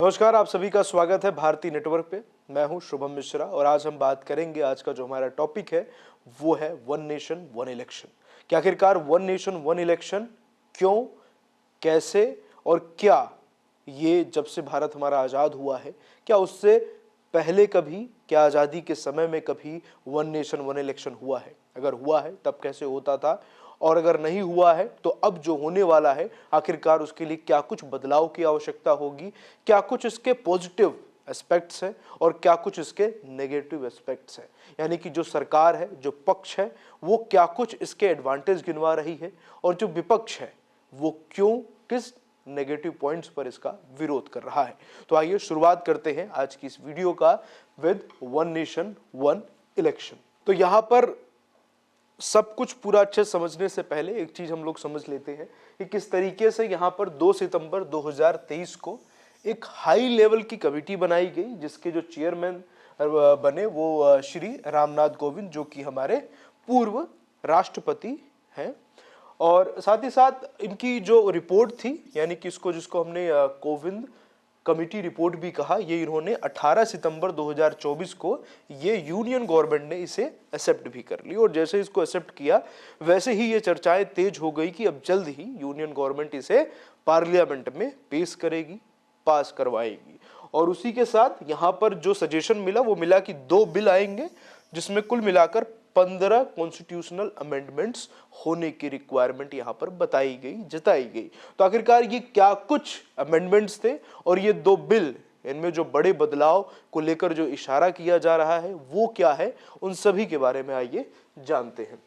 नमस्कार, आप सभी का स्वागत है भारतीय नेटवर्क पे। मैं हूं शुभम मिश्रा और आज हम बात करेंगे, आज का जो हमारा टॉपिक है वो है वन नेशन वन इलेक्शन। कि आखिरकार वन नेशन वन इलेक्शन क्यों, कैसे और क्या ये जब से भारत हमारा आज़ाद हुआ है, क्या उससे पहले कभी, क्या आज़ादी के समय में कभी वन नेशन वन इलेक्शन हुआ है? अगर हुआ है तब कैसे होता था, और अगर नहीं हुआ है तो अब जो होने वाला है आखिरकार उसके लिए क्या कुछ बदलाव की आवश्यकता होगी, क्या कुछ इसके पॉजिटिव एस्पेक्ट्स हैं और क्या कुछ इसके नेगेटिव एस्पेक्ट्स हैं। यानी कि जो सरकार है, जो पक्ष है, वो क्या कुछ इसके एडवांटेज गिनवा रही है और जो विपक्ष है वो क्यों, किस नेगेटिव पॉइंट्स पर इसका विरोध कर रहा है। तो आइए शुरुआत करते हैं आज की इस वीडियो का with one nation one election. तो यहां पर सब कुछ पूरा अच्छे समझने से पहले एक चीज हम लोग समझ लेते हैं कि किस तरीके से यहाँ पर 2 सितंबर 2023 को एक हाई लेवल की कमेटी बनाई गई, जिसके जो चेयरमैन बने वो श्री रामनाथ कोविंद, जो कि हमारे पूर्व राष्ट्रपति हैं। और साथ ही साथ इनकी जो रिपोर्ट थी, यानी कि इसको जिसको हमने कोविंद कमिटी रिपोर्ट भी कहा, ये इन्होंने 18 सितंबर 2024 को ये यूनियन गवर्नमेंट ने इसे एक्सेप्ट भी कर ली। और जैसे इसको एक्सेप्ट किया वैसे ही ये चर्चाएं तेज हो गई कि अब जल्द ही यूनियन गवर्नमेंट इसे पार्लियामेंट में पेश करेगी, पास करवाएगी। और उसी के साथ यहाँ पर जो सजेशन मिला वो मिला कि 2 बिल आएंगे, जिसमें कुल मिलाकर 15 कॉन्स्टिट्यूशनल अमेंडमेंट्स होने की रिक्वायरमेंट यहाँ पर बताई गई, जताई गई। तो आखिरकार ये क्या कुछ अमेंडमेंट्स थे और ये 2 बिल, इनमें जो बड़े बदलाव को लेकर जो इशारा किया जा रहा है वो क्या है, उन सभी के बारे में आइए जानते हैं।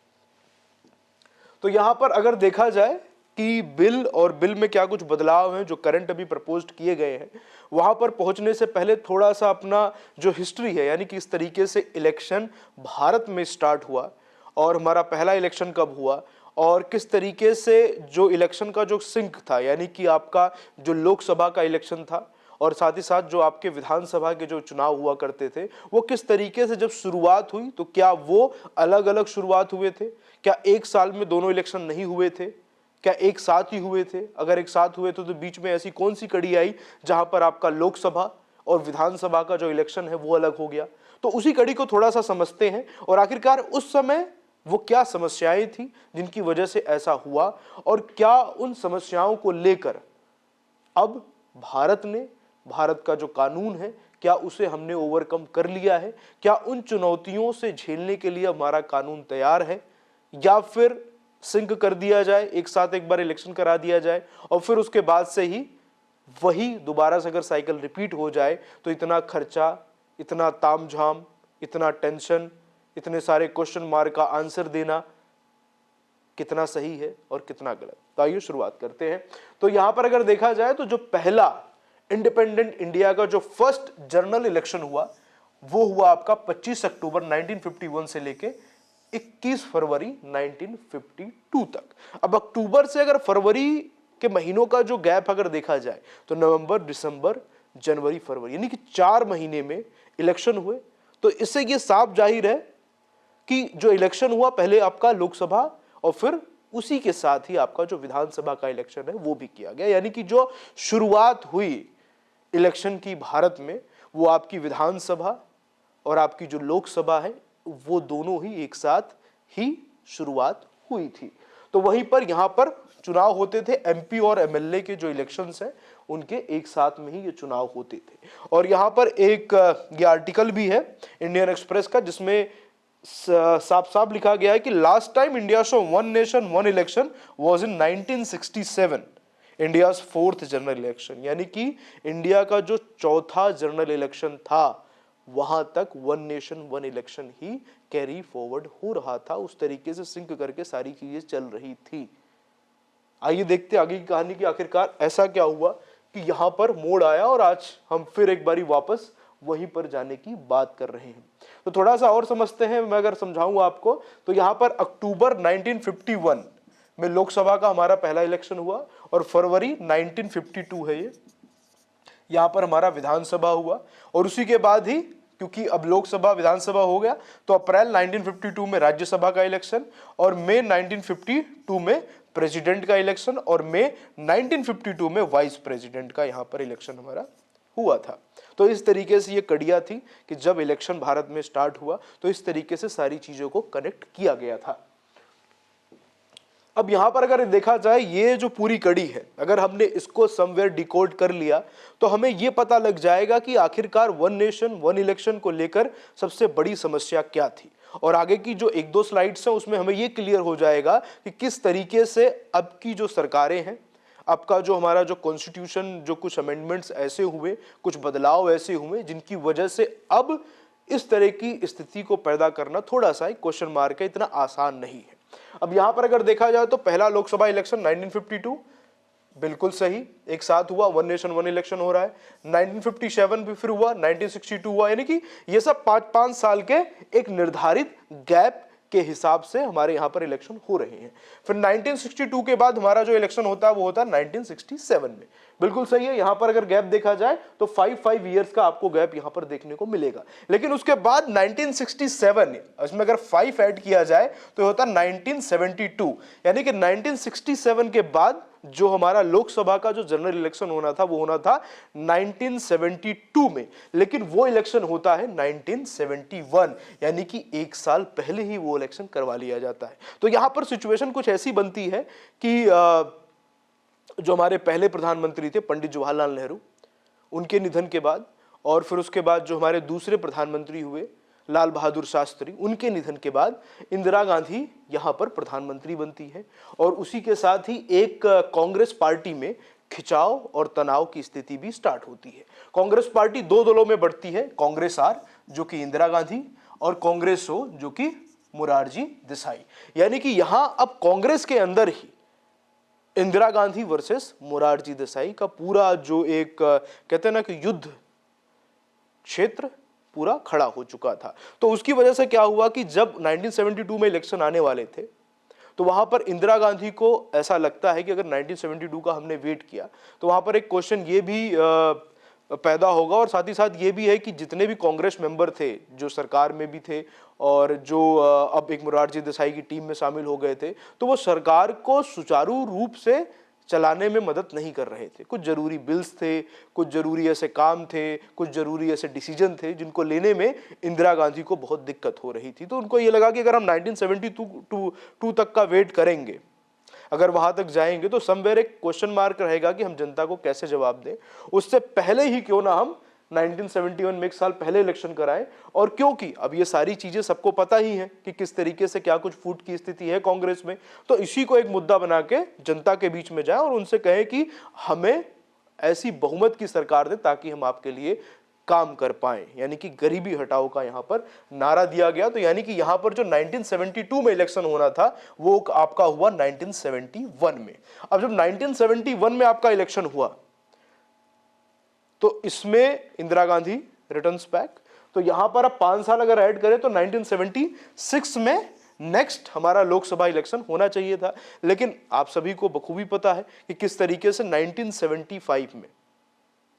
तो यहाँ पर अगर देखा जाए कि बिल और बिल में क्या कुछ बदलाव हैं जो करंट अभी प्रपोज्ड किए गए हैं, वहां पर पहुंचने से पहले थोड़ा सा अपना जो हिस्ट्री है, यानी कि इस तरीके से इलेक्शन भारत में स्टार्ट हुआ और हमारा पहला इलेक्शन कब हुआ और किस तरीके से जो इलेक्शन का जो सिंक था, यानी कि आपका जो लोकसभा का इलेक्शन था और साथ ही साथ जो आपके विधानसभा के जो चुनाव हुआ करते थे वो किस तरीके से जब शुरुआत हुई, तो क्या वो अलग अलग शुरुआत हुए थे, क्या एक साल में दोनों इलेक्शन नहीं हुए थे, क्या एक साथ ही हुए थे, अगर एक साथ हुए तो बीच में ऐसी कौन सी कड़ी आई जहां पर आपका लोकसभा और विधानसभा का जो इलेक्शन है वो अलग हो गया। तो उसी कड़ी को थोड़ा सा समझते हैं और आखिरकार उस समय वो क्या समस्याएं थी जिनकी वजह से ऐसा हुआ और क्या उन समस्याओं को लेकर अब भारत का जो कानून है क्या उसे हमने ओवरकम कर लिया है, क्या उन चुनौतियों से झेलने के लिए हमारा कानून तैयार है, या फिर सिंक कर दिया जाए, एक साथ एक बार इलेक्शन करा दिया जाए और फिर उसके बाद से ही वही दोबारा से अगर साइकिल रिपीट हो जाए तो इतना खर्चा, इतना तामझाम, इतना टेंशन, इतने सारे क्वेश्चन मार्क का आंसर देना कितना सही है और कितना गलत। तो आइए शुरुआत करते हैं। तो यहां पर अगर देखा जाए तो जो पहला इंडिपेंडेंट इंडिया का जो फर्स्ट जनरल इलेक्शन हुआ वो हुआ आपका 25 अक्टूबर 1951 से लेके 21 फरवरी 1952 तक। अब अक्टूबर से अगर फरवरी के महीनों का जो गैप अगर देखा जाए तो नवंबर, दिसंबर, जनवरी, फरवरी, यानी कि 4 महीने में इलेक्शन हुए। तो इससे ये साफ जाहिर है कि जो इलेक्शन हुआ पहले आपका लोकसभा और फिर उसी के साथ ही आपका जो विधानसभा का इलेक्शन है वो भी किया गया। यानी कि जो शुरुआत हुई इलेक्शन की भारत में वो आपकी विधानसभा और आपकी जो लोकसभा है वो दोनों ही एक साथ ही शुरुआत हुई थी। तो वहीं पर यहां पर चुनाव होते थे, एमपी और एमएलए के जो इलेक्शंस हैं उनके एक साथ में ही ये चुनाव होते थे। और यहां पर एक ये आर्टिकल भी है इंडियन एक्सप्रेस का जिसमें साफ साफ लिखा गया है कि last time India show one nation one election was in 1967, India's 4th general election. यानी कि इंडिया का जो चौथा जनरल इलेक्शन था वहां तक वन नेशन वन इलेक्शन ही कैरी फॉरवर्ड हो रहा था, उस तरीके से सिंक करके सारी चीजें चल रही थी। आइए देखते आगे की कहानी की आखिरकार ऐसा क्या हुआ कि यहां पर मोड़ आया और आज हम फिर एक बारी वापस वहीं पर जाने की बात कर रहे हैं। तो थोड़ा सा और समझते हैं, मैं अगर समझाऊंगा आपको तो यहां पर अक्टूबर 1951 में लोकसभा का हमारा पहला इलेक्शन हुआ और फरवरी 1952 है ये, यहां पर हमारा विधानसभा हुआ और उसी के बाद ही क्योंकि अब लोकसभा विधानसभा हो गया तो अप्रैल 1952 में राज्यसभा का इलेक्शन और मई 1952 में प्रेसिडेंट का इलेक्शन और मई 1952 में वाइस प्रेसिडेंट का यहां पर इलेक्शन हमारा हुआ था। तो इस तरीके से ये कड़ियाँ थी कि जब इलेक्शन भारत में स्टार्ट हुआ तो इस तरीके से सारी चीज़ों को कनेक्ट किया गया था। अब यहां पर अगर देखा जाए ये जो पूरी कड़ी है, अगर हमने इसको समवेयर डिकोड कर लिया तो हमें ये पता लग जाएगा कि आखिरकार वन नेशन वन इलेक्शन को लेकर सबसे बड़ी समस्या क्या थी। और आगे की जो एक दो स्लाइड्स हैं उसमें हमें ये क्लियर हो जाएगा कि किस तरीके से अब की जो सरकारें हैं, अब का जो हमारा जो कॉन्स्टिट्यूशन, जो कुछ अमेंडमेंट्स ऐसे हुए, कुछ बदलाव ऐसे हुए जिनकी वजह से अब इस तरह की स्थिति को पैदा करना थोड़ा सा एक क्वेश्चन मार्क है, इतना आसान नहीं है। अब यहां पर अगर देखा जाए तो पहला लोकसभा इलेक्शन 1952 बिल्कुल सही, एक साथ हुआ, वन नेशन वन इलेक्शन हो रहा है। 1957 भी फिर हुआ, 1962 हुआ, यानी कि ये सब 5-5 साल के एक निर्धारित गैप के हिसाब से हमारे यहां पर इलेक्शन हो रहे हैं। फिर 1962 के बाद हमारा जो इलेक्शन होता है वो होता है 1967 में। बिल्कुल सही है, यहां पर अगर गैप देखा जाए तो 5 ईयर्स का आपको गैप यहां पर देखने को मिलेगा। लेकिन उसके बाद 1967, इसमें अगर 5 ऐड किया जाए तो होता 1972, यानी कि 1967 के बाद जो हमारा लोकसभा का जो जनरल इलेक्शन होना था वो होना था 1972 में, लेकिन वो इलेक्शन होता है 1971, यानी कि एक साल पहले ही वो इलेक्शन करवा लिया जाता है। तो यहां पर सिचुएशन कुछ ऐसी बनती है कि जो हमारे पहले प्रधानमंत्री थे पंडित जवाहरलाल नेहरू, उनके निधन के बाद, और फिर उसके बाद जो हमारे दूसरे प्रधानमंत्री हुए लाल बहादुर शास्त्री, उनके निधन के बाद इंदिरा गांधी यहां पर प्रधानमंत्री बनती है। और उसी के साथ ही एक कांग्रेस पार्टी में खिंचाव और तनाव की स्थिति भी स्टार्ट होती है। कांग्रेस पार्टी दो दलों में बढ़ती है, कांग्रेस आर जो कि इंदिरा गांधी, और कांग्रेस ओ जो कि मोरारजी देसाई, यानी कि यहां अब कांग्रेस के अंदर ही इंदिरा गांधी वर्सेस मोरारजी देसाई का पूरा जो एक कहते हैं ना कि युद्ध क्षेत्र पूरा खड़ा हो चुका था। तो उसकी वजह से क्या हुआ कि जब 1972 में इलेक्शन आने वाले थे तो वहां पर इंदिरा गांधी को ऐसा लगता है कि अगर 1972 का हमने वेट किया तो वहां पर एक क्वेश्चन ये भी पैदा होगा, और साथ ही साथ ये भी है कि जितने भी कांग्रेस मेंबर थे जो सरकार में भी थे और जो अब एक मोरारजी देसाई की टीम में शामिल हो गए थे, तो वो सरकार को सुचारू रूप से चलाने में मदद नहीं कर रहे थे। कुछ जरूरी बिल्स थे, कुछ जरूरी ऐसे काम थे, कुछ जरूरी ऐसे डिसीजन थे जिनको लेने में इंदिरा गांधी को बहुत दिक्कत हो रही थी। तो उनको ये लगा कि अगर हम 1972 तक का वेट करेंगे, अगर वहां तक जाएंगे तो समवेयर एक क्वेश्चन मार्क रहेगा कि हम जनता को कैसे जवाब दें। उससे पहले ही क्यों ना हम 1971 में एक साल पहले इलेक्शन कराएं, और क्योंकि अब ये सारी चीजें सबको पता ही है कि किस तरीके से क्या कुछ फूट की स्थिति है कांग्रेस में, तो इसी को एक मुद्दा बना के जनता के बीच में जाए और उनसे कहें कि हमें ऐसी बहुमत की सरकार दे ताकि हम आपके लिए काम कर पाए, यानी कि गरीबी हटाओ का यहां पर नारा दिया गया। तो यानी कि यहां पर जो 1972 में इलेक्शन होना था वो आपका हुआ 1971 में। अब जब 1971 में आपका इलेक्शन हुआ तो इसमें इंदिरा गांधी रिटर्न्स बैक, तो यहां पर अब 5 साल अगर ऐड करें तो 1976 में नेक्स्ट हमारा लोकसभा इलेक्शन होना चाहिए था। लेकिन आप सभी को बखूबी पता है कि किस तरीके से 1975 में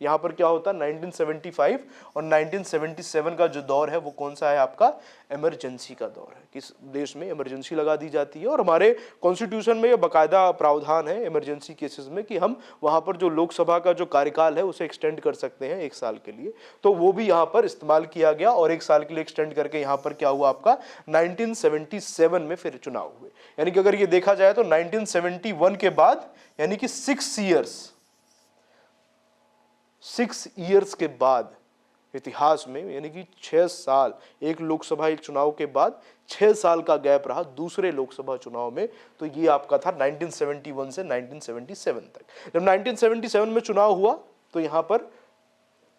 यहां पर क्या होता है, 1975 और 1977 का जो दौर है वो कौन सा है आपका, इमरजेंसी का दौर है। किस देश में इमरजेंसी लगा दी जाती है, और हमारे कॉन्स्टिट्यूशन में ये बाकायदा प्रावधान है इमरजेंसी केसेस में कि हम वहां पर जो लोकसभा का जो कार्यकाल है उसे एक्सटेंड कर सकते हैं 1 साल के लिए। तो वो भी यहाँ पर इस्तेमाल किया गया और 1 साल के लिए एक्सटेंड करके यहाँ पर क्या हुआ आपका 1977 में फिर चुनाव हुए। यानी कि अगर ये देखा जाए तो 1971 के बाद यानी कि 6 इयर्स के बाद इतिहास में, यानी कि 6 साल, एक लोकसभा एक चुनाव के बाद 6 साल का गैप रहा दूसरे लोकसभा चुनाव में। तो ये आपका था 1971 से 1977 तक। जब 1977 में चुनाव हुआ तो यहां पर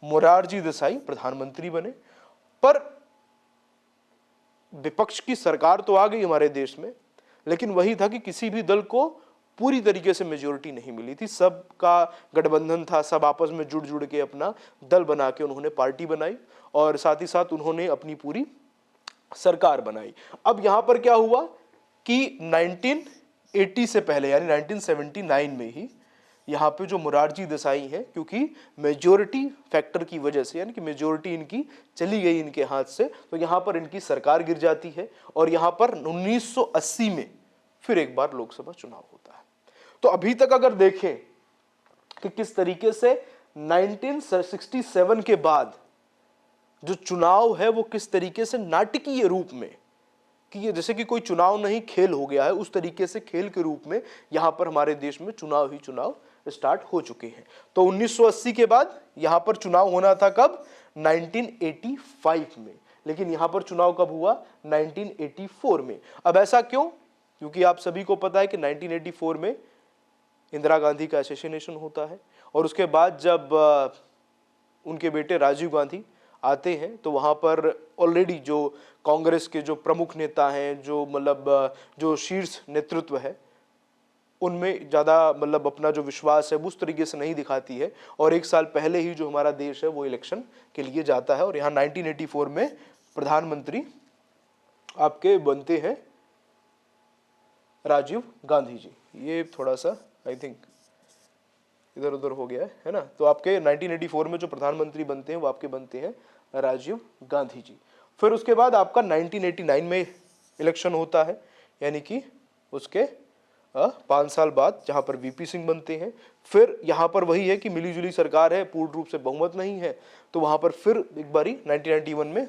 मोरारजी देसाई प्रधानमंत्री बने, पर विपक्ष की सरकार तो आ गई हमारे देश में, लेकिन वही था कि किसी भी दल को पूरी तरीके से मेजोरिटी नहीं मिली थी। सबका गठबंधन था, सब आपस में जुड़ जुड़ के अपना दल बना के उन्होंने पार्टी बनाई और साथ ही साथ उन्होंने अपनी पूरी सरकार बनाई। अब यहां पर क्या हुआ कि 1980 से पहले यानी 1979 में ही यहाँ पे जो मोरारजी देसाई हैं, क्योंकि मेजोरिटी फैक्टर की वजह से, यानी कि मेजोरिटी इनकी चली गई इनके हाथ से, तो यहाँ पर इनकी सरकार गिर जाती है और यहाँ पर 1980 में फिर एक बार लोकसभा चुनाव होता है। तो अभी तक अगर देखें कि किस तरीके से 1967 के बाद जो चुनाव है वो किस तरीके से नाटकीय रूप में, कि ये जैसे कि कोई चुनाव नहीं खेल हो गया है, उस तरीके से खेल के रूप में यहां पर हमारे देश में चुनाव ही चुनाव स्टार्ट हो चुके हैं। तो 1980 के बाद यहां पर चुनाव होना था कब? 1985 में, लेकिन यहां पर चुनाव कब हुआ? 1984 में। अब ऐसा क्यों? क्योंकि आप सभी को पता है कि 1984 में इंदिरा गांधी का असैसिनेशन होता है, और उसके बाद जब उनके बेटे राजीव गांधी आते हैं तो वहां पर ऑलरेडी जो कांग्रेस के जो प्रमुख नेता हैं, जो मतलब जो शीर्ष नेतृत्व है, उनमें ज़्यादा मतलब अपना जो विश्वास है उस तरीके से नहीं दिखाती है, और एक साल पहले ही जो हमारा देश है वो इलेक्शन के लिए जाता है, और यहाँ 1984 में प्रधानमंत्री आपके बनते हैं राजीव गांधी जी। ये थोड़ा सा आई थिंक इधर उधर हो गया है ना। तो आपके 1984 में जो प्रधानमंत्री बनते हैं वो आपके बनते हैं राजीव गांधी जी। फिर उसके बाद आपका 1989 में इलेक्शन होता है, यानी कि उसके 5 साल बाद, जहां पर वीपी सिंह बनते हैं। फिर यहां पर वही है कि मिलीजुली सरकार है, पूर्ण रूप से बहुमत नहीं है, तो वहां पर फिर एक बारी 1991 में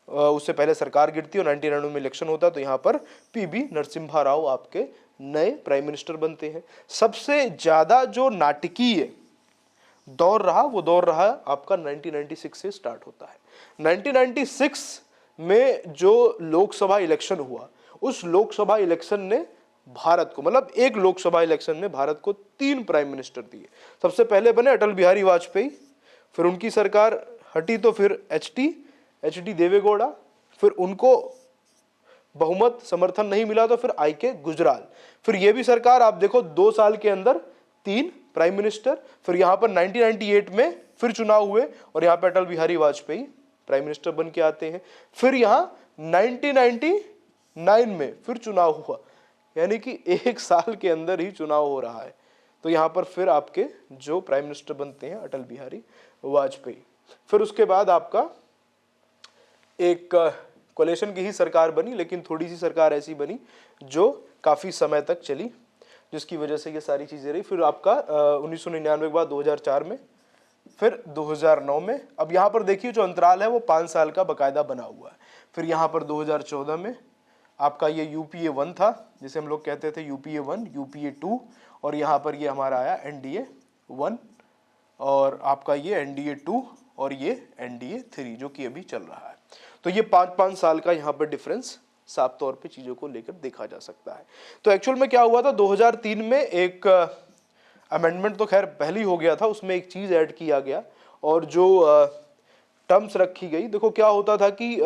उससे पहले सरकार गिरती है और 1999 में इलेक्शन होता है, तो यहाँ पर पीबी नरसिम्हा राव आपके नए प्राइम मिनिस्टर बनते हैं। सबसे ज्यादा जो नाटकीय दौर रहा वो दौर रहा आपका 1996 से स्टार्ट होता है। 1996 में जो लोकसभा इलेक्शन हुआ, उस लोकसभा इलेक्शन ने भारत को, मतलब एक लोकसभा इलेक्शन ने भारत को 3 प्राइम मिनिस्टर दिए। सबसे पहले बने अटल बिहारी वाजपेयी, फिर उनकी सरकार हटी तो फिर एच डी देवेगौड़ा, फिर उनको बहुमत समर्थन नहीं मिला तो फिर आई.के. गुजराल। फिर ये भी सरकार आप देखो 2 साल के अंदर 3 प्राइम मिनिस्टर। फिर यहाँ पर 1998 में फिर चुनाव हुए और यहाँ पर अटल बिहारी वाजपेयी प्राइम मिनिस्टर बन के आते हैं। फिर यहाँ 1999 में फिर चुनाव हुआ, यानी कि 1 साल के अंदर ही चुनाव हो रहा है। तो यहाँ पर फिर आपके जो प्राइम मिनिस्टर बनते हैं अटल बिहारी वाजपेयी। फिर उसके बाद आपका एक कोalition की ही सरकार बनी, लेकिन थोड़ी सी सरकार ऐसी बनी जो काफ़ी समय तक चली, जिसकी वजह से ये सारी चीज़ें रही। फिर आपका 1999 के बाद 2004 में, फिर 2009 में। अब यहाँ पर देखिए जो अंतराल है वो 5 साल का बाकायदा बना हुआ है। फिर यहाँ पर 2014 में आपका ये यूपीए 1 था, जिसे हम लोग कहते थे यूपीए 1, यूपीए 2, और यहाँ पर ये हमारा आया एनडीए 1, और आपका ये एनडीए 2 और ये एनडीए 3 जो कि अभी चल रहा है। तो ये 5-5 साल का यहाँ पर डिफरेंस साफ तौर पे चीज़ों को लेकर देखा जा सकता है। तो एक्चुअल में क्या हुआ था, 2003 में एक अमेंडमेंट तो खैर पहले ही हो गया था, उसमें एक चीज़ ऐड किया गया और जो टर्म्स रखी गई। देखो क्या होता था कि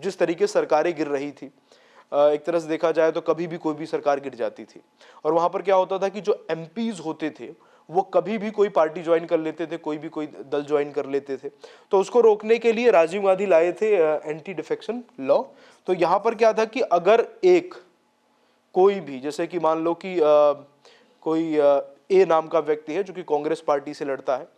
जिस तरीके सरकारें गिर रही थी, एक तरह से देखा जाए तो कभी भी कोई भी सरकार गिर जाती थी, और वहाँ पर क्या होता था कि जो एमपीज होते थे वो कभी भी कोई पार्टी ज्वाइन कर लेते थे, कोई भी कोई दल ज्वाइन कर लेते थे। तो उसको रोकने के लिए राजीव गांधी लाए थे एंटी डिफेक्शन लॉ। तो यहाँ पर क्या था कि अगर एक कोई भी, जैसे कि मान लो कि कोई ए नाम का व्यक्ति है जो कि कांग्रेस पार्टी से लड़ता है,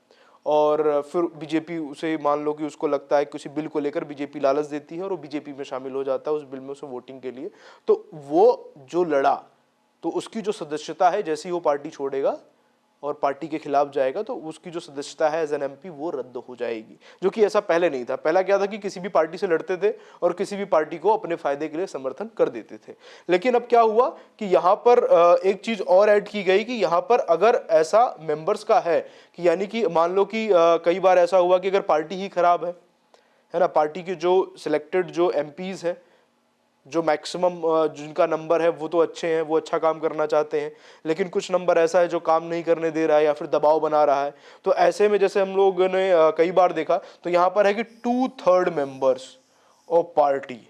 और फिर बीजेपी उसे मान लो कि उसको लगता है किसी बिल को लेकर बीजेपी लालच देती है और वो बीजेपी में शामिल हो जाता है उस बिल में उसे वोटिंग के लिए, तो वो जो लड़ा तो उसकी जो सदस्यता है, जैसे ही वो पार्टी छोड़ेगा और पार्टी के खिलाफ जाएगा तो उसकी जो सदस्यता है एज एन एमपी वो रद्द हो जाएगी, जो कि ऐसा पहले नहीं था। पहला क्या था कि किसी भी पार्टी से लड़ते थे और किसी भी पार्टी को अपने फायदे के लिए समर्थन कर देते थे। लेकिन अब क्या हुआ कि यहाँ पर एक चीज और ऐड की गई कि यहाँ पर अगर ऐसा मेंबर्स का है कि यानी कि मान लो कि कई बार ऐसा हुआ कि अगर पार्टी ही खराब है ना, पार्टी के जो सिलेक्टेड जो एमपीज है, जो मैक्सिमम जिनका नंबर है वो तो अच्छे हैं, वो अच्छा काम करना चाहते हैं, लेकिन कुछ नंबर ऐसा है जो काम नहीं करने दे रहा है या फिर दबाव बना रहा है, तो ऐसे में जैसे हम लोग ने कई बार देखा तो यहाँ पर है कि 2/3 मेंबर्स ऑफ पार्टी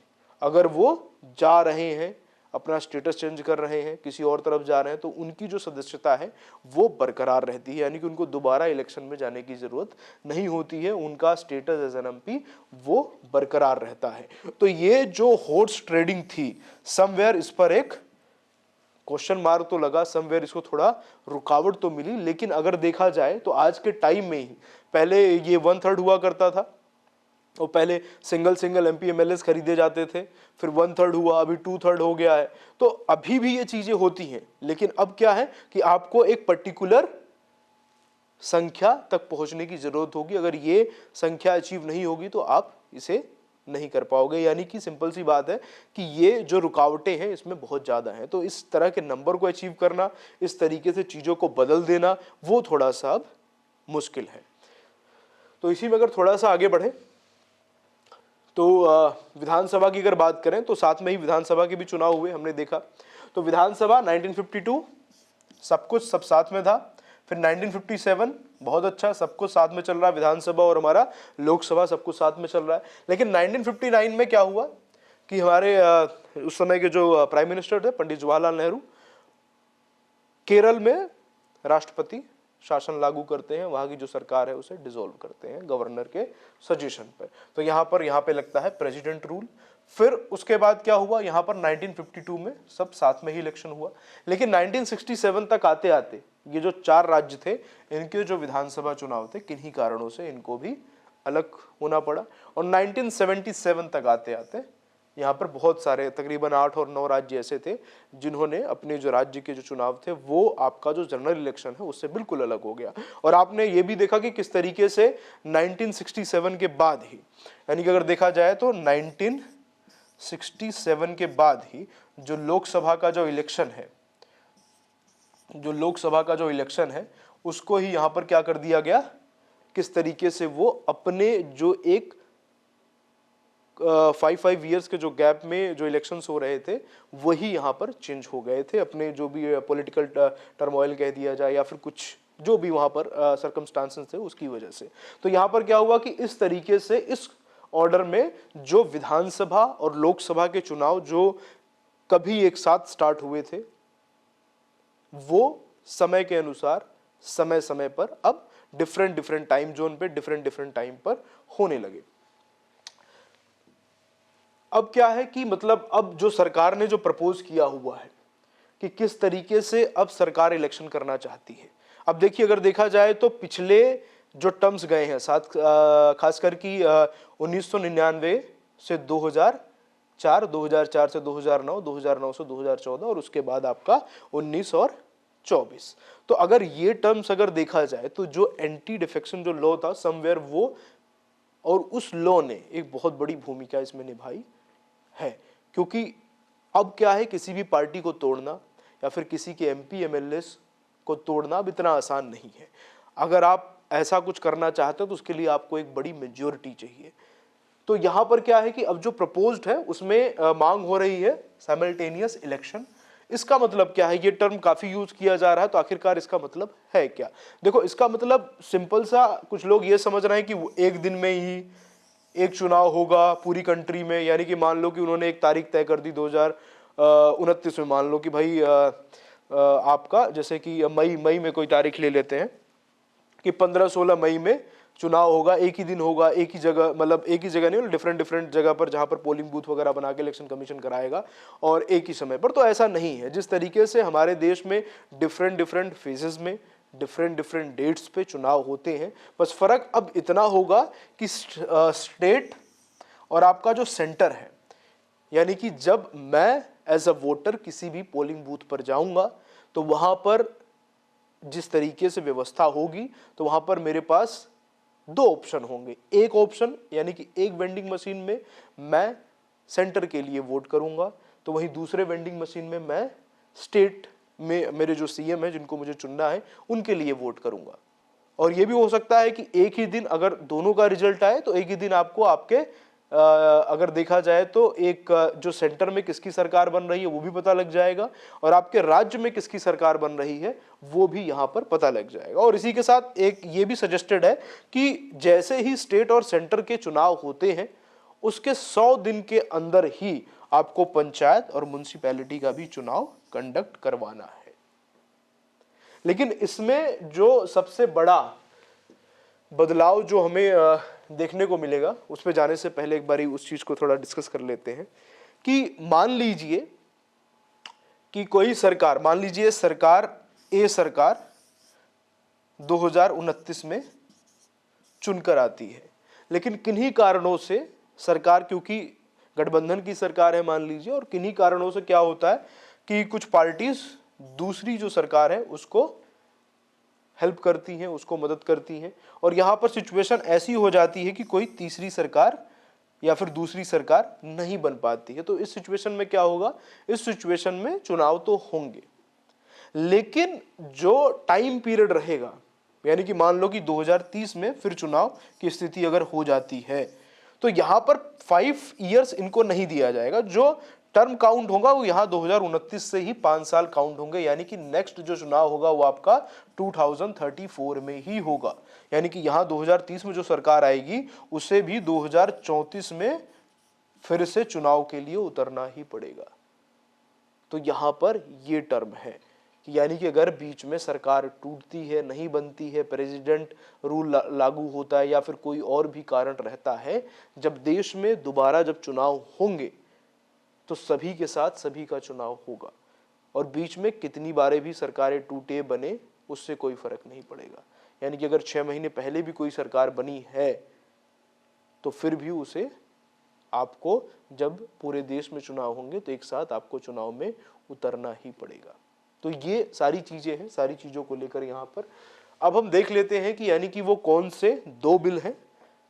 अगर वो जा रहे हैं, अपना स्टेटस चेंज कर रहे हैं, किसी और तरफ जा रहे हैं, तो उनकी जो सदस्यता है वो बरकरार रहती है, यानी कि उनको दोबारा इलेक्शन में जाने की जरूरत नहीं होती है, उनका स्टेटस एज एन एमपी वो बरकरार रहता है। तो ये जो हॉर्स ट्रेडिंग थी, समवेयर इस पर एक क्वेश्चन मार्क तो लगा, समवेयर इसको थोड़ा रुकावट तो मिली, लेकिन अगर देखा जाए तो आज के टाइम में ही, पहले ये 1/3 हुआ करता था, और पहले सिंगल एमपी एमएलएस खरीदे जाते थे, फिर 1/3 हुआ, अभी 2/3 हो गया है। तो अभी भी ये चीजें होती हैं, लेकिन अब क्या है कि आपको एक पर्टिकुलर संख्या तक पहुंचने की जरूरत होगी। अगर ये संख्या अचीव नहीं होगी तो आप इसे नहीं कर पाओगे। यानी कि सिंपल सी बात है कि ये जो रुकावटें हैं इसमें बहुत ज़्यादा हैं। तो इस तरह के नंबर को अचीव करना, इस तरीके से चीज़ों को बदल देना, वो थोड़ा सा अब मुश्किल है। तो इसी में अगर थोड़ा सा आगे बढ़े तो विधानसभा की अगर बात करें तो साथ में ही विधानसभा के भी चुनाव हुए, हमने देखा। तो विधानसभा 1952 सब कुछ सब साथ में था। फिर 1957 बहुत अच्छा, सब कुछ साथ में चल रहा है, विधानसभा और हमारा लोकसभा सब कुछ साथ में चल रहा है। लेकिन 1959 में क्या हुआ कि हमारे उस समय के जो प्राइम मिनिस्टर थे पंडित जवाहरलाल नेहरू, केरल में राष्ट्रपति शासन लागू करते हैं, वहां की जो सरकार है उसे डिसॉल्व करते हैं गवर्नर के सजेशन पे। तो यहाँ पे लगता है प्रेसिडेंट रूल। फिर उसके बाद क्या हुआ, यहाँ पर 1952 में सब साथ में ही इलेक्शन हुआ। लेकिन 1967 तक आते आते ये जो 4 राज्य थे, इनके जो विधानसभा चुनाव थे, किन्हीं कारणों से इनको भी अलग होना पड़ा। और 1977 तक आते आते यहाँ पर बहुत सारे तकरीबन 8 और 9 राज्य ऐसे थे जिन्होंने अपने जो राज्य के जो चुनाव थे वो आपका जो जनरल इलेक्शन है उससे बिल्कुल अलग हो गया। और आपने ये भी देखा कि किस तरीके से 1967 के बाद ही, यानी कि अगर देखा जाए तो 1967 के बाद ही जो लोकसभा का जो इलेक्शन है उसको ही यहाँ पर क्या कर दिया गया, किस तरीके से वो अपने जो एक 5 ईयर्स के जो गैप में जो इलेक्शंस हो रहे थे वही यहाँ पर चेंज हो गए थे, अपने जो भी पॉलिटिकल टर्मोइल कह दिया जाए या फिर कुछ जो भी वहाँ पर सर्कमस्टांसेस थे उसकी वजह से। तो यहाँ पर क्या हुआ कि इस तरीके से इस ऑर्डर में जो विधानसभा और लोकसभा के चुनाव जो कभी एक साथ स्टार्ट हुए थे वो समय के अनुसार समय समय पर अब डिफरेंट टाइम जोन पे डिफरेंट टाइम पर होने लगे। अब क्या है कि मतलब अब जो सरकार ने जो प्रपोज किया हुआ है कि किस तरीके से अब सरकार इलेक्शन करना चाहती है। अब देखिए अगर देखा जाए तो पिछले जो टर्म्स गए हैं साथ खासकर कि 1999 से 2004, 2004 से 2009, 2009 से 2014 और उसके बाद आपका 19 और 24। तो अगर ये टर्म्स अगर देखा जाए तो जो एंटी डिफेक्शन जो लॉ था समवेयर वो और उस लॉ ने एक बहुत बड़ी भूमिका इसमें निभाई है। क्योंकि अब क्या है, किसी भी पार्टी को तोड़ना या फिर किसी के एमपी एमएलए को तोड़ना अब इतना आसान नहीं है। अगर आप ऐसा कुछ करना चाहते हो तो उसके लिए आपको एक बड़ी मेजॉरिटी चाहिए। तो यहाँ पर क्या है कि अब जो प्रपोज्ड है उसमें मांग हो रही है साइमल्टेनियस इलेक्शन। इसका मतलब क्या है, ये टर्म काफी यूज किया जा रहा है, तो आखिरकार इसका मतलब है क्या। देखो इसका मतलब सिंपल सा, कुछ लोग ये समझ रहे हैं कि एक दिन में ही एक चुनाव होगा पूरी कंट्री में। यानी कि मान लो कि उन्होंने एक तारीख तय कर दी 2029 में, मान लो कि भाई आपका जैसे कि मई में कोई तारीख ले लेते हैं कि 15-16 मई में चुनाव होगा, एक ही दिन होगा, एक ही जगह, मतलब एक ही जगह नहीं, डिफरेंट जगह पर जहां पर पोलिंग बूथ वगैरह बना के इलेक्शन कमीशन कराएगा और एक ही समय पर। तो ऐसा नहीं है। जिस तरीके से हमारे देश में डिफरेंट फेजेस में डिफरेंट डेट्स पे चुनाव होते हैं, बस फर्क अब इतना होगा कि स्टेट और आपका जो सेंटर है, यानी कि जब मैं एज अ वोटर किसी भी पोलिंग बूथ पर जाऊंगा तो वहां पर जिस तरीके से व्यवस्था होगी तो वहां पर मेरे पास 2 ऑप्शन होंगे। एक ऑप्शन यानी कि एक वेंडिंग मशीन में मैं सेंटर के लिए वोट करूंगा, तो वहीं दूसरे वेंडिंग मशीन में मैं स्टेट में मेरे जो सीएम है जिनको मुझे चुनना है उनके लिए वोट करूंगा। और यह भी हो सकता है कि एक ही दिन अगर दोनों का रिजल्ट आए तो एक ही दिन आपको आपके अगर देखा जाए तो एक जो सेंटर में किसकी सरकार बन रही है वो भी पता लग जाएगा और आपके राज्य में किसकी सरकार बन रही है वो भी यहां पर पता लग जाएगा। और इसी के साथ एक ये भी सजेस्टेड है कि जैसे ही स्टेट और सेंटर के चुनाव होते हैं उसके 100 दिन के अंदर ही आपको पंचायत और म्युनिसिपैलिटी का भी चुनाव कंडक्ट करवाना है। लेकिन इसमें जो सबसे बड़ा बदलाव जो हमें देखने को मिलेगा, उस पर जाने से पहले एक बारी उस चीज को थोड़ा डिस्कस कर लेते हैं कि मान लीजिए कि कोई सरकार, मान लीजिए सरकार ए सरकार 2029 में चुनकर आती है, लेकिन किन्हीं कारणों से सरकार, क्योंकि गठबंधन की सरकार है मान लीजिए, और किन्हीं कारणों से क्या होता है कि कुछ पार्टीज दूसरी जो सरकार है उसको हेल्प करती हैं, उसको मदद करती हैं। और यहाँ पर सिचुएशन ऐसी हो जाती है कि कोई तीसरी सरकार या फिर दूसरी सरकार नहीं बन पाती है। तो इस सिचुएशन में क्या होगा, इस सिचुएशन में चुनाव तो होंगे, लेकिन जो टाइम पीरियड रहेगा, यानी कि मान लो कि 2030 में फिर चुनाव की स्थिति अगर हो जाती है, तो यहां पर 5 इयर्स इनको नहीं दिया जाएगा। जो टर्म काउंट होगा वो यहां 2029 से ही 5 साल काउंट होंगे, यानी कि नेक्स्ट जो चुनाव होगा वो आपका 2034 में ही होगा। यानी कि यहां 2030 में जो सरकार आएगी उसे भी 2034 में फिर से चुनाव के लिए उतरना ही पड़ेगा। तो यहां पर ये टर्म है, यानी कि अगर बीच में सरकार टूटती है, नहीं बनती है, प्रेसिडेंट रूल लागू होता है या फिर कोई और भी कारण रहता है, जब देश में दोबारा जब चुनाव होंगे तो सभी के साथ सभी का चुनाव होगा। और बीच में कितनी बारें भी सरकारें टूटे बने उससे कोई फर्क नहीं पड़ेगा। यानी कि अगर 6 महीने पहले भी कोई सरकार बनी है तो फिर भी उसे आपको जब पूरे देश में चुनाव होंगे तो एक साथ आपको चुनाव में उतरना ही पड़ेगा। तो ये सारी चीजें हैं, सारी चीजों को लेकर यहाँ पर अब हम देख लेते हैं कि यानी कि वो कौन से 2 बिल हैं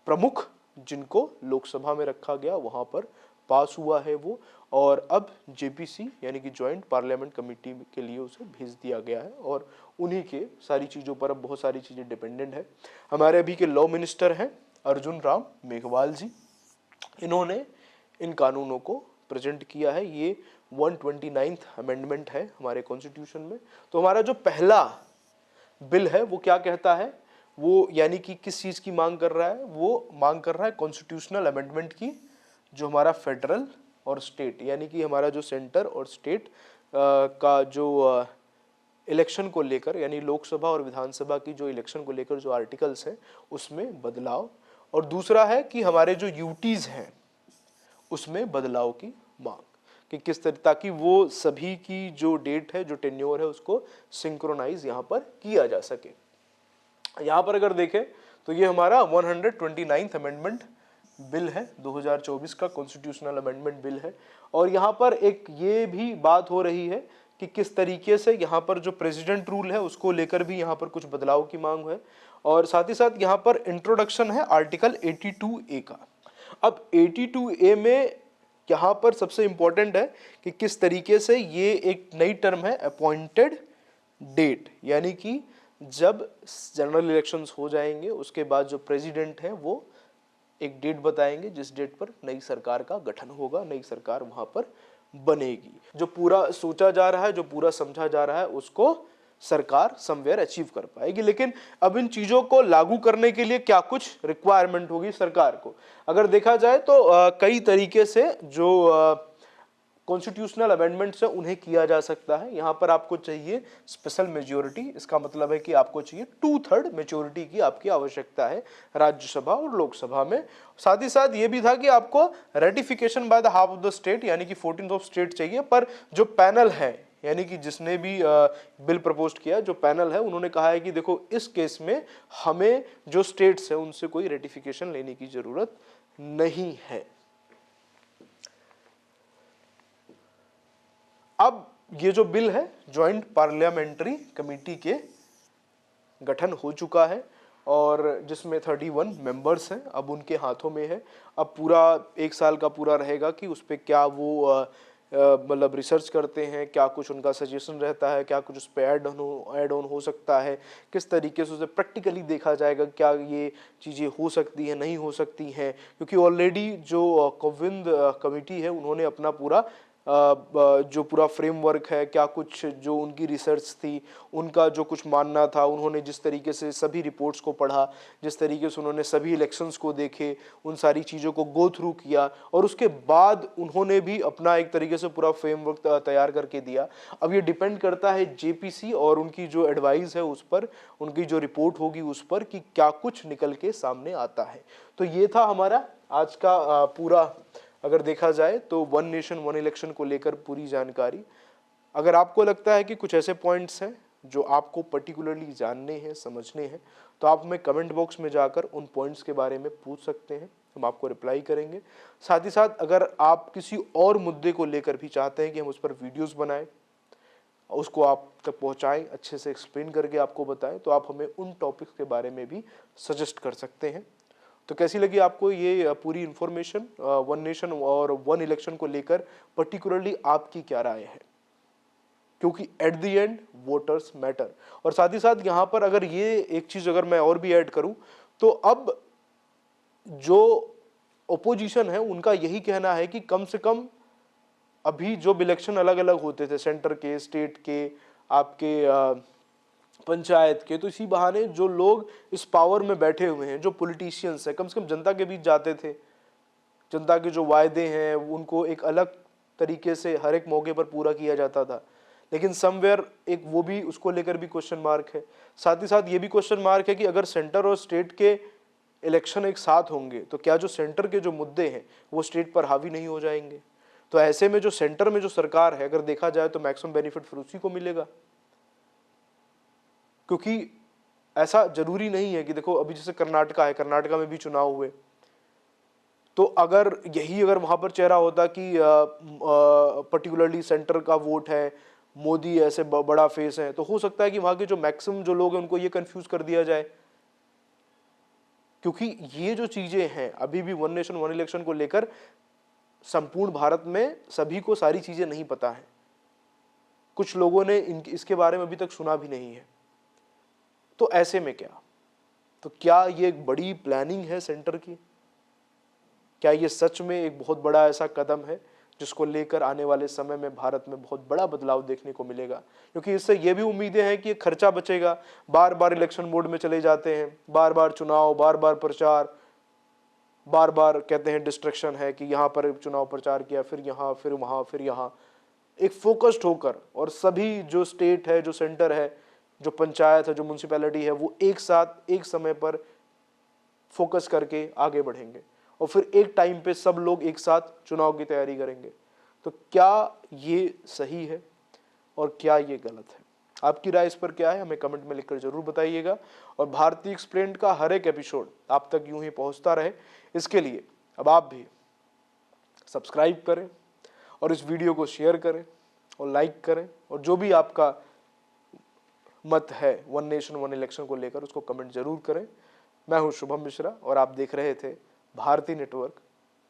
प्रमुख जिनको लोकसभा में रखा गया, वहां पर पास हुआ है वो, और अब जेपीसी यानी कि ज्वाइंट पार्लियामेंट कमेटी के लिए उसे भेज दिया गया है। और उन्हीं के सारी चीज़ों पर अब बहुत सारी चीज़ें डिपेंडेंट है। हमारे अभी के लॉ मिनिस्टर हैं अर्जुन राम मेघवाल जी, इन्होंने इन कानूनों को प्रेजेंट किया है। ये 129th अमेंडमेंट है हमारे कॉन्स्टिट्यूशन में। तो हमारा जो पहला बिल है वो क्या कहता है, वो यानी कि किस चीज़ की मांग कर रहा है, वो मांग कर रहा है कॉन्स्टिट्यूशनल अमेंडमेंट की, जो हमारा फेडरल और स्टेट यानी कि हमारा जो सेंटर और स्टेट का जो इलेक्शन को लेकर, यानी लोकसभा और विधानसभा की जो इलेक्शन को लेकर जो आर्टिकल्स हैं उसमें बदलाव। और दूसरा है कि हमारे जो यूटीज हैं उसमें बदलाव की मांग, कि किस तरह ताकि वो सभी की जो डेट है, जो टेन्योर है, उसको सिंक्रोनाइज यहाँ पर किया जा सके। यहाँ पर अगर देखें तो ये हमारा 129th अमेंडमेंट बिल है, 2024 का कॉन्स्टिट्यूशनल अमेंडमेंट बिल है। और यहाँ पर एक ये भी बात हो रही है कि किस तरीके से यहाँ पर जो प्रेसिडेंट रूल है उसको लेकर भी यहाँ पर कुछ बदलाव की मांग है। और साथ ही साथ यहाँ पर इंट्रोडक्शन है आर्टिकल 82A का। अब 82A में यहाँ पर सबसे इंपॉर्टेंट है कि किस तरीके से ये एक नई टर्म है अपॉइंटेड डेट, यानी कि जब जनरल इलेक्शंस हो जाएंगे उसके बाद जो प्रेसिडेंट है वो एक डेट बताएंगे जिस डेट पर नई सरकार का गठन होगा, नई सरकार वहां पर बनेगी। जो पूरा सोचा जा रहा है, जो पूरा समझा जा रहा है, उसको सरकार समवेयर अचीव कर पाएगी। लेकिन अब इन चीजों को लागू करने के लिए क्या कुछ रिक्वायरमेंट होगी सरकार को, अगर देखा जाए तो कई तरीके से जो कॉन्स्टिट्यूशनल अमेंडमेंट्स है उन्हें किया जा सकता है। यहाँ पर आपको चाहिए स्पेशल मेजोरिटी, इसका मतलब है कि आपको चाहिए 2/3 मेजोरिटी की आपकी आवश्यकता है राज्यसभा और लोकसभा में। साथ ही साथ ये भी था कि आपको ratification by the half of the state यानी कि 14th ऑफ स्टेट चाहिए। पर जो पैनल है यानी कि जिसने भी बिल प्रपोज किया, जो पैनल है, उन्होंने कहा है कि देखो इस केस में हमें जो स्टेट्स है उनसे कोई रेटिफिकेशन लेने की जरूरत नहीं है। अब ये जो बिल है ज्वाइंट पार्लियामेंट्री कमेटी के गठन हो चुका है और जिसमें 31 मेंबर्स हैं, अब उनके हाथों में है। अब पूरा 1 साल का पूरा रहेगा कि उस पर क्या वो मतलब रिसर्च करते हैं, क्या कुछ उनका सजेशन रहता है, क्या कुछ उस पर ऐड ऑन हो सकता है, किस तरीके से उसे प्रैक्टिकली देखा जाएगा, क्या ये चीज़ें हो सकती हैं, नहीं हो सकती हैं। क्योंकि ऑलरेडी जो कोविंद कमेटी है उन्होंने अपना पूरा जो पूरा फ्रेमवर्क है, क्या कुछ जो उनकी रिसर्च थी, उनका जो कुछ मानना था, उन्होंने जिस तरीके से सभी रिपोर्ट्स को पढ़ा, जिस तरीके से उन्होंने सभी इलेक्शंस को देखे, उन सारी चीज़ों को गो थ्रू किया और उसके बाद उन्होंने भी अपना एक तरीके से पूरा फ्रेमवर्क तैयार करके दिया। अब ये डिपेंड करता है जेपीसी और उनकी जो एडवाइस है उस पर, उनकी जो रिपोर्ट होगी उस पर कि क्या कुछ निकल के सामने आता है। तो ये था हमारा आज का पूरा, अगर देखा जाए तो 1 नेशन 1 इलेक्शन को लेकर पूरी जानकारी। अगर आपको लगता है कि कुछ ऐसे पॉइंट्स हैं जो आपको पर्टिकुलरली जानने हैं, समझने हैं, तो आप हमें कमेंट बॉक्स में जाकर उन पॉइंट्स के बारे में पूछ सकते हैं, हम आपको रिप्लाई करेंगे। साथ ही साथ अगर आप किसी और मुद्दे को लेकर भी चाहते हैं कि हम उस पर वीडियोस बनाएं, उसको आप तक पहुंचाएं, अच्छे से एक्सप्लेन करके आपको बताएं, तो आप हमें उन टॉपिक्स के बारे में भी सजेस्ट कर सकते हैं। तो कैसी लगी आपको ये पूरी इन्फॉर्मेशन वन नेशन और वन इलेक्शन को लेकर, पर्टिकुलरली आपकी क्या राय है? क्योंकि at the end voters matter. और साथ ही साथ यहाँ पर अगर ये एक चीज अगर मैं और भी ऐड करूं, तो अब जो ओपोजिशन है उनका यही कहना है कि कम से कम अभी जो इलेक्शन अलग अलग होते थे, सेंटर के, स्टेट के, आपके पंचायत के, तो इसी बहाने जो लोग इस पावर में बैठे हुए हैं, जो पॉलिटिशियंस हैं, कम से कम जनता के बीच जाते थे, जनता के जो वायदे हैं उनको एक अलग तरीके से हर एक मौके पर पूरा किया जाता था। लेकिन समवेयर एक वो भी, उसको लेकर भी क्वेश्चन मार्क है। साथ ही साथ ये भी क्वेश्चन मार्क है कि अगर सेंटर और स्टेट के इलेक्शन एक साथ होंगे तो क्या जो सेंटर के जो मुद्दे हैं वो स्टेट पर हावी नहीं हो जाएंगे? तो ऐसे में जो सेंटर में जो सरकार है, अगर देखा जाए तो मैक्सिमम बेनिफिट फिर उसी को मिलेगा। क्योंकि ऐसा जरूरी नहीं है कि देखो अभी जैसे कर्नाटका है, कर्नाटका में भी चुनाव हुए, तो अगर वहां पर चेहरा होता कि पर्टिकुलरली सेंटर का वोट है, मोदी ऐसे बड़ा फेस है, तो हो सकता है कि वहां के जो मैक्सिमम जो लोग हैं उनको ये कंफ्यूज कर दिया जाए। क्योंकि ये जो चीजें हैं अभी भी वन नेशन वन इलेक्शन को लेकर संपूर्ण भारत में सभी को सारी चीजें नहीं पता है, कुछ लोगों ने इसके बारे में अभी तक सुना भी नहीं है। तो ऐसे में क्या ये एक बड़ी प्लानिंग है सेंटर की? क्या ये सच में एक बहुत बड़ा ऐसा कदम है जिसको लेकर आने वाले समय में भारत में बहुत बड़ा बदलाव देखने को मिलेगा? क्योंकि इससे ये भी उम्मीदें हैं कि खर्चा बचेगा, बार बार इलेक्शन मोड में चले जाते हैं, बार बार चुनाव, बार बार प्रचार, बार बार कहते हैं डिस्ट्रक्शन है कि यहाँ पर चुनाव प्रचार किया, फिर यहाँ, फिर वहाँ, फिर यहाँ। एक फोकस्ड होकर, और सभी जो स्टेट है, जो सेंटर है, जो पंचायत है, जो म्यूनसिपैलिटी है, वो एक साथ एक समय पर फोकस करके आगे बढ़ेंगे और फिर एक टाइम पे सब लोग एक साथ चुनाव की तैयारी करेंगे। तो क्या ये सही है और क्या ये गलत है? आपकी राय इस पर क्या है, हमें कमेंट में लिखकर जरूर बताइएगा। और भारती एक्सप्लेन्ड का हर एक एपिसोड आप तक यूं ही पहुंचता रहे, इसके लिए अब आप भी सब्सक्राइब करें और इस वीडियो को शेयर करें और लाइक करें, और जो भी आपका मत है वन नेशन वन इलेक्शन को लेकर उसको कमेंट जरूर करें। मैं हूं शुभम मिश्रा और आप देख रहे थे भारती नेटवर्क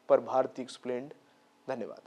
पर भारती एक्सप्लेन्ड। धन्यवाद।